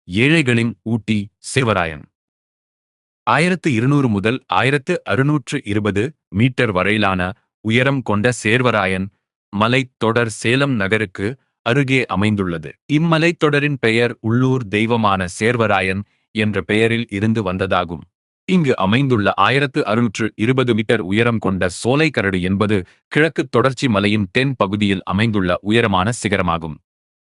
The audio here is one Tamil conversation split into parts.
ஏழைகளின் ஊட்டி சேர்வராயன். 1200 முதல் 1620 மீட்டர் வரையிலான உயரம் கொண்ட சேர்வராயன் மலைத்தொடர் சேலம் நகருக்கு அருகே அமைந்துள்ளது. இம்மலைத்தொடரின் பெயர் உள்ளூர் தெய்வமான சேர்வராயன் என்ற பெயரில் இருந்து வந்ததாகும். இங்கு அமைந்துள்ள 1620 மீட்டர் உயரம் கொண்ட சோலைக்கரடு என்பது கிழக்கு தொடர்ச்சி மலையின் தென் பகுதியில் அமைந்துள்ள உயரமான சிகரமாகும்.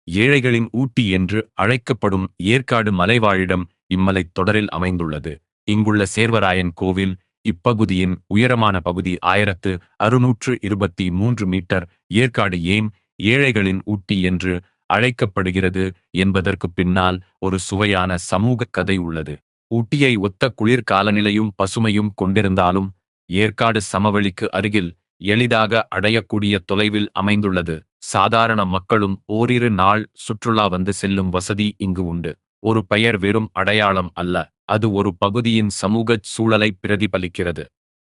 ஏழைகளின் ஊட்டி என்று அழைக்கப்படும் ஏற்காடு மலைவாழிடம் இம்மலைத் தொடரில் அமைந்துள்ளது. இங்குள்ள சேர்வராயன் கோவில் இப்பகுதியின் உயரமான பகுதி 1623 மீட்டர். ஏற்காடு ஏன் ஏழைகளின் ஊட்டி என்று அழைக்கப்படுகிறது என்பதற்கு பின்னால் ஒரு சுவையான சமூக கதை உள்ளது. ஊட்டியை ஒத்த குளிர் காலநிலையும் பசுமையும் கொண்டிருந்தாலும் ஏற்காடு சமவெளிக்கு அருகில் எளிதாக அடையக்கூடிய தொலைவில் அமைந்துள்ளது. சாதாரண மக்களும் ஓரிரு நாள் சுற்றுலா வந்து செல்லும் வசதி இங்கு உண்டு. ஒரு பெயர் வெறும் அடையாளம் அல்ல, அது ஒரு பகுதியின் சமூக சூழலை பிரதிபலிக்கிறது.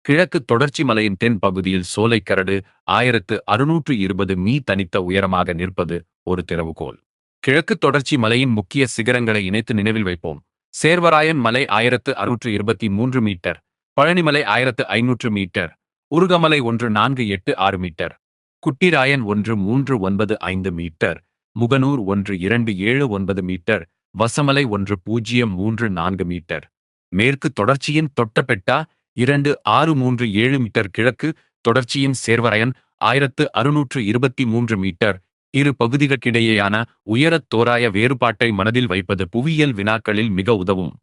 கிழக்கு தொடர்ச்சி மலையின் தென் பகுதியில் சோலைக்கரடு 1620 மீ தனித்த உயரமாக நிற்பது ஒரு திறவுகோல். கிழக்கு தொடர்ச்சி மலையின் முக்கிய சிகரங்களை இணைத்து நினைவில் வைப்போம். சேர்வராயன் மலை 1623 metre, Palanimalai 1500 metre, Urugamalai 1486 metre, Kuttirayan 1395 metre, Muganur 1279 metre, Vasamalai 1034 metre. மேற்கு தொடர்ச்சியின் தொட்டபெட்டா 2637 மீட்டர். கிழக்கு தொடர்ச்சியின் சேர்வராயன் 1623 மீட்டர். இரு பகுதிகளுக்கிடையேயான உயரத் தோராய வேறுபாட்டை மனதில் வைப்பது புவியியல் வினாக்களில் மிக உதவும்.